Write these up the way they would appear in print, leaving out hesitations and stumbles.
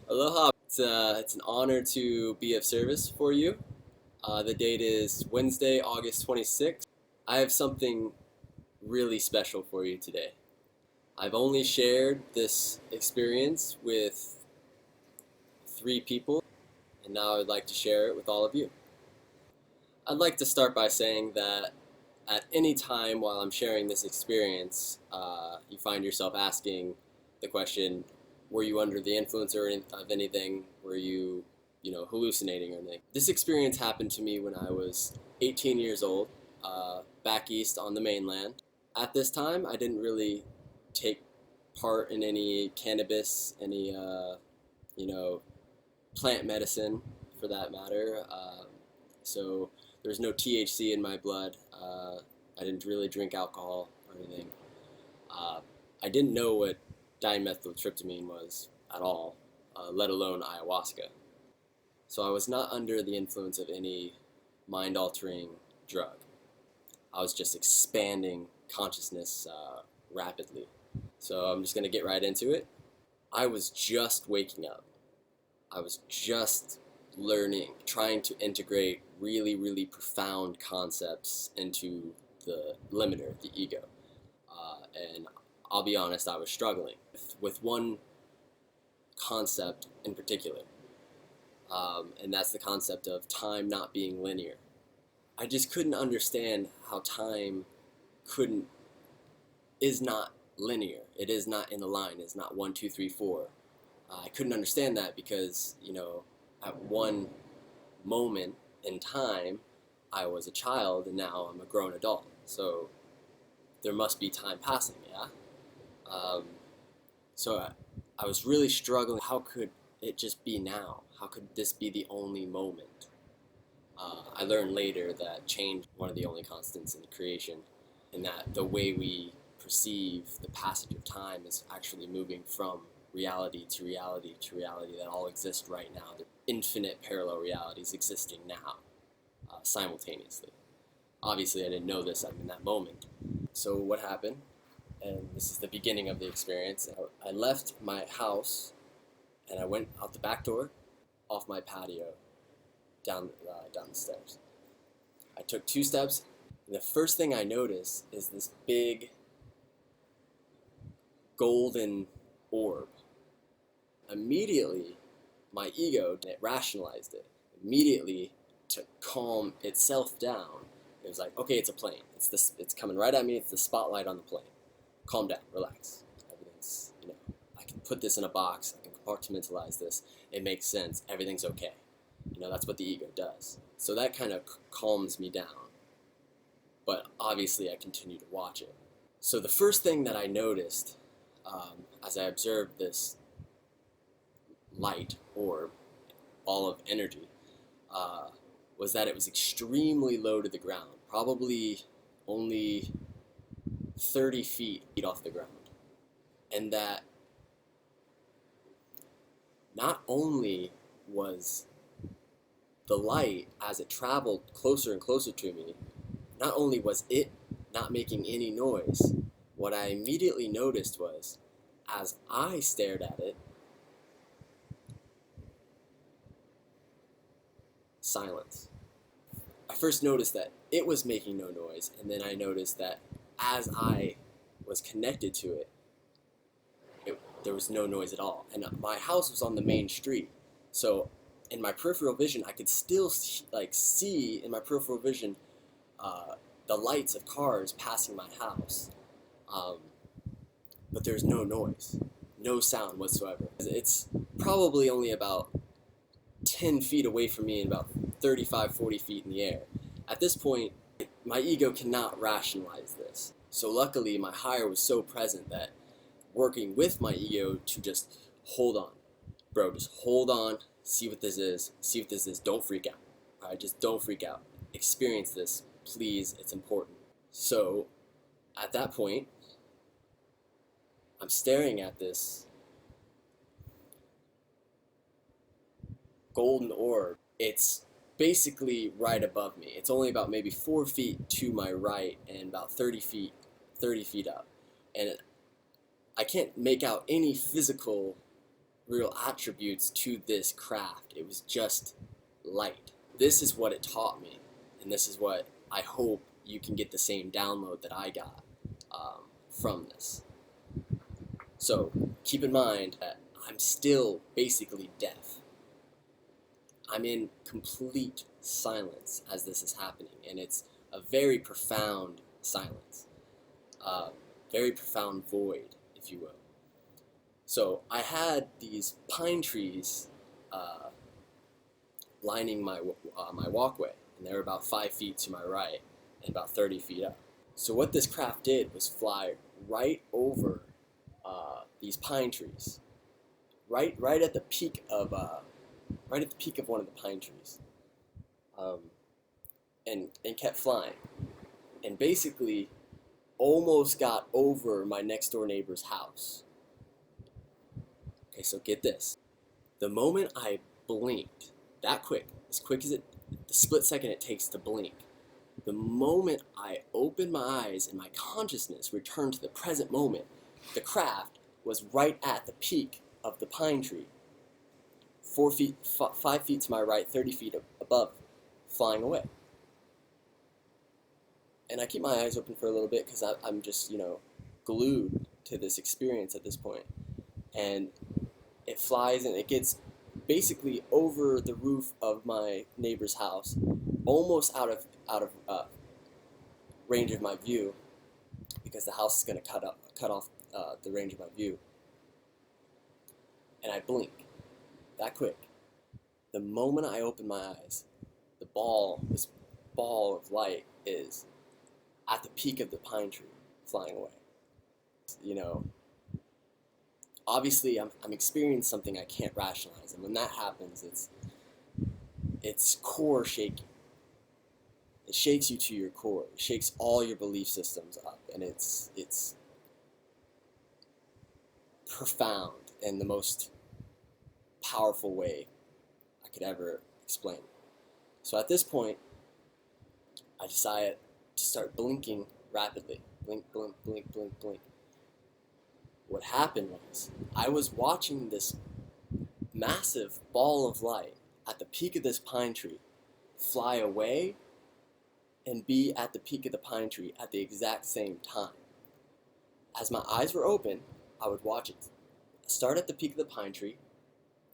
Aloha. It's an honor to be of service for you. The date is Wednesday, August 26th. I have something really special for you today. I've only shared this experience with 3 people, and now I'd like to share it with all of you. I'd like to start by saying that at any time while I'm sharing this experience, you find yourself asking the question, were you under the influence of anything? Were you, hallucinating or anything? This experience happened to me when I was 18 years old, back east on the mainland. At this time, I didn't really take part in any cannabis, any, plant medicine for that matter. So there was no THC in my blood. I didn't really drink alcohol or anything. Uh, I didn't know what dimethyltryptamine was at all, let alone ayahuasca. So I was not under the influence of any mind-altering drug. I was just expanding consciousness rapidly. So I'm just going to get right into it. I was just waking up. I was just learning, trying to integrate really, really profound concepts into the limiter, the ego. And I'll be honest, I was struggling with one concept in particular, and that's the concept of time not being linear. I just couldn't understand how time couldn't is not linear. It is not in a line. It's not 1, 2, 3, 4. I couldn't understand that because at one moment in time, I was a child, and now I'm a grown adult. So there must be time passing, yeah. So I was really struggling. How could it just be now? How could this be the only moment? I learned later that change is one of the only constants in creation, and that the way we perceive the passage of time is actually moving from reality to reality to reality that all exist right now. There are infinite parallel realities existing now, simultaneously. Obviously, I didn't know this in that moment. So what happened, and this is the beginning of the experience, I left my house, and I went out the back door, off my patio, down the stairs. I took 2 steps, and the first thing I noticed is this big golden orb. Immediately, my ego, it rationalized it. Immediately, to calm itself down, it was like, okay, it's a plane. It's coming right at me. It's the spotlight on the plane. Calm down, relax. Everything's, I can put this in a box. I can compartmentalize this. It makes sense. Everything's okay. That's what the ego does. So that kind of calms me down. But obviously, I continue to watch it. So the first thing that I noticed as I observed this light orb, ball of energy, was that it was extremely low to the ground, probably only 30 feet off the ground. And that not only was the light, as it traveled closer and closer to me, not only was it not making any noise, what I immediately noticed was, as I stared at it, silence. I first noticed that it was making no noise, and then I noticed that as I was connected to it, there was no noise at all. And my house was on the main street, so in my peripheral vision, I could still see in my peripheral vision the lights of cars passing my house, but there's no noise, no sound whatsoever. It's probably only about 10 feet away from me and about 35, 40 feet in the air. At this point, my ego cannot rationalize this. So luckily, my higher was so present that working with my ego to just hold on. Bro, just hold on, see what this is, don't freak out. All right, just don't freak out. Experience this, please, it's important. So, at that point, I'm staring at this golden orb. It's basically right above me. It's only about maybe 4 feet to my right and about 30 feet up. And I can't make out any physical real attributes to this craft. It was just light. This is what it taught me, and this is what I hope you can get the same download that I got from this. So keep in mind that I'm still basically deaf. I'm in complete silence as this is happening, and it's a very profound silence, very profound void, if you will. So I had these pine trees lining my walkway, and they were about 5 feet to my right and about 30 feet up. So what this craft did was fly right over these pine trees, right at the peak of one of the pine trees, and kept flying, and basically almost got over my next door neighbor's house. Okay, so get this. The moment I blinked, that quick, as quick as the split second it takes to blink, the moment I opened my eyes and my consciousness returned to the present moment, the craft was right at the peak of the pine tree, 5 feet to my right, 30 feet above, flying away. And I keep my eyes open for a little bit because I'm just, glued to this experience at this point. And it flies and it gets basically over the roof of my neighbor's house, almost out of range of my view, because the house is going to cut off the range of my view. And I blink that quick. The moment I open my eyes, this ball of light is at the peak of the pine tree, flying away. Obviously I'm experiencing something I can't rationalize, and when that happens, it's core shaking. It shakes you to your core. It shakes all your belief systems up, and it's profound in the most powerful way I could ever explain. So at this point, I decided to start blinking rapidly. Blink, blink, blink, blink, blink. What happened was, I was watching this massive ball of light at the peak of this pine tree fly away and be at the peak of the pine tree at the exact same time. As my eyes were open, I would watch it start at the peak of the pine tree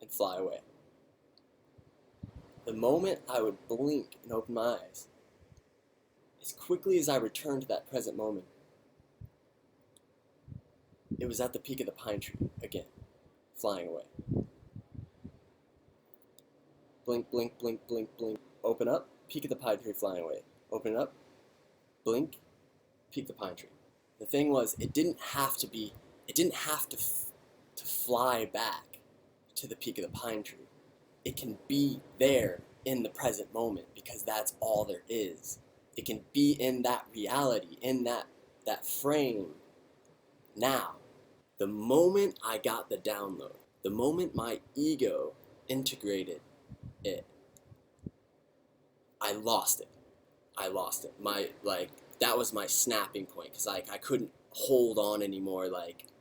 and fly away. The moment I would blink and open my eyes, as quickly as I returned to that present moment, it was at the peak of the pine tree again, flying away. Blink, blink, blink, blink, blink. Open up, peak of the pine tree, flying away. Open up, blink, peak the pine tree. The thing was, it didn't have to fly back to the peak of the pine tree. It can be there in the present moment, because that's all there is. It can be in that reality, in that frame now. The moment I got the download, the moment my ego integrated it, I lost it. That was my snapping point, because I couldn't hold on anymore.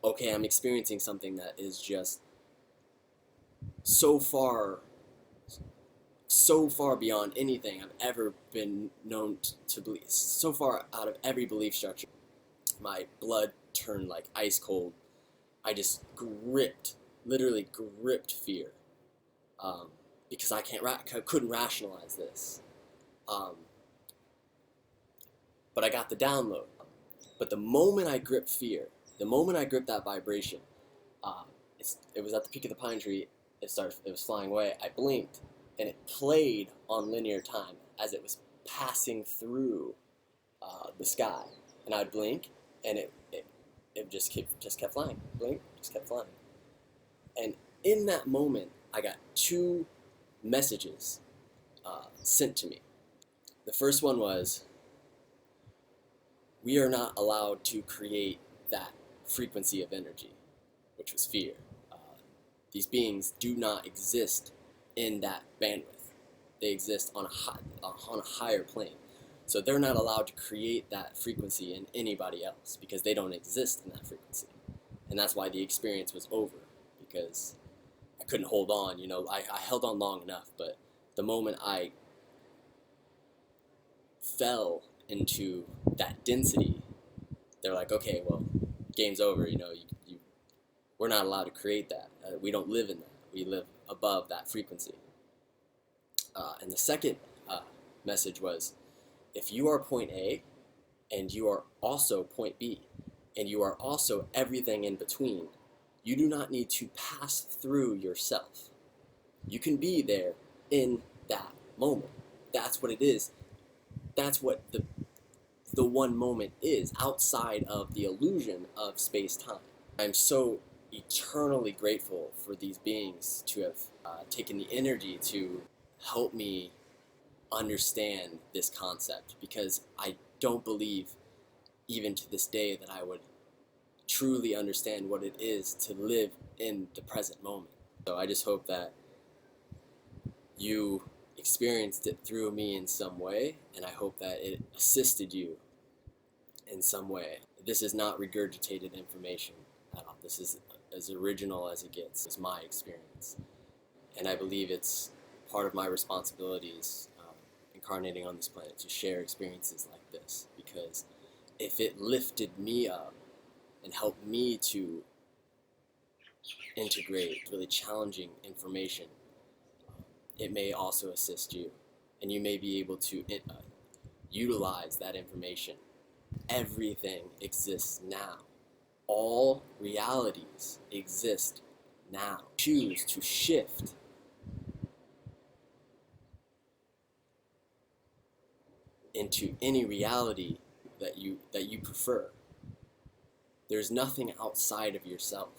Okay, I'm experiencing something that is just so far beyond anything I've ever been known to believe, so far out of every belief structure. My blood turned like ice cold. I just literally gripped fear, because I couldn't rationalize this. But I got the download. But the moment I gripped fear, the moment I gripped that vibration, it was at the peak of the pine tree. It was flying away. I blinked, and it played on linear time as it was passing through the sky. And I'd blink, and it just kept flying. Blink, just kept flying. And in that moment, I got 2 messages sent to me. The first one was, we are not allowed to create that frequency of energy, which was fear. These beings do not exist in that bandwidth. They exist on a higher plane. So they're not allowed to create that frequency in anybody else, because they don't exist in that frequency. And that's why the experience was over, because couldn't hold on. You know, I held on long enough, but the moment I fell into that density, they're like, okay, well, game's over. You know, we're not allowed to create that. We don't live in that. We live above that frequency. And the second message was, if you are point A and you are also point B and you are also everything in between, you do not need to pass through yourself. You can be there in that moment. That's what it is. That's what the one moment is, outside of the illusion of space-time. I'm so eternally grateful for these beings to have taken the energy to help me understand this concept, because I don't believe even to this day that I would truly understand what it is to live in the present moment. So I just hope that you experienced it through me in some way, and I hope that it assisted you in some way. This is not regurgitated information at all. This is as original as it gets. It's my experience. And I believe it's part of my responsibilities incarnating on this planet to share experiences like this, because if it lifted me up and helped me to integrate really challenging information, it may also assist you, and you may be able to utilize that information. Everything exists now. All realities exist now. Choose to shift into any reality that you prefer. There's nothing outside of yourself.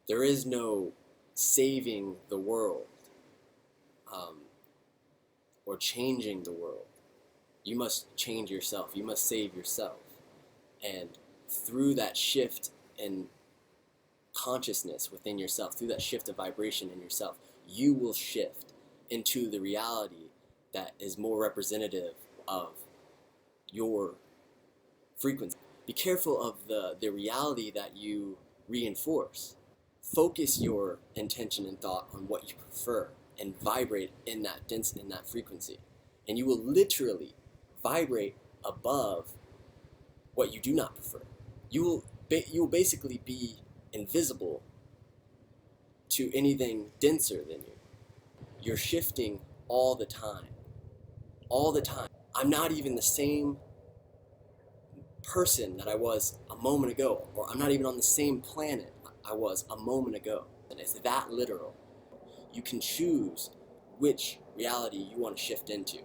There is no saving the world or changing the world. You must change yourself. You must save yourself. And through that shift in consciousness within yourself, through that shift of vibration in yourself, you will shift into the reality that is more representative of your frequency. Be careful of the reality that you reinforce. Focus your intention and thought on what you prefer and vibrate in that density, in that frequency. And you will literally vibrate above what you do not prefer. You will basically be invisible to anything denser than you. You're shifting all the time. All the time. I'm not even the same person that I was a moment ago, or I'm not even on the same planet I was a moment ago. And it's that literal. You can choose which reality you want to shift into.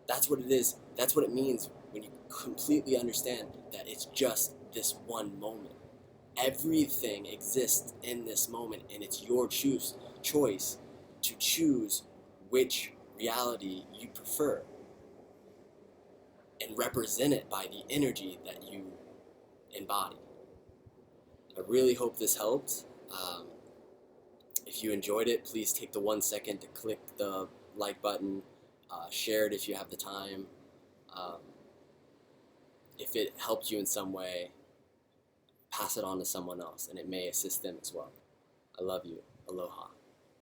That's what it is. That's what it means when you completely understand that it's just this one moment. Everything exists in this moment, and it's your choice to choose which reality you prefer and represent it by the energy that you embody. I really hope this helped. If you enjoyed it, please take the 1 second to click the like button, share it if you have the time. If it helped you in some way, pass it on to someone else, and it may assist them as well. I love you. Aloha.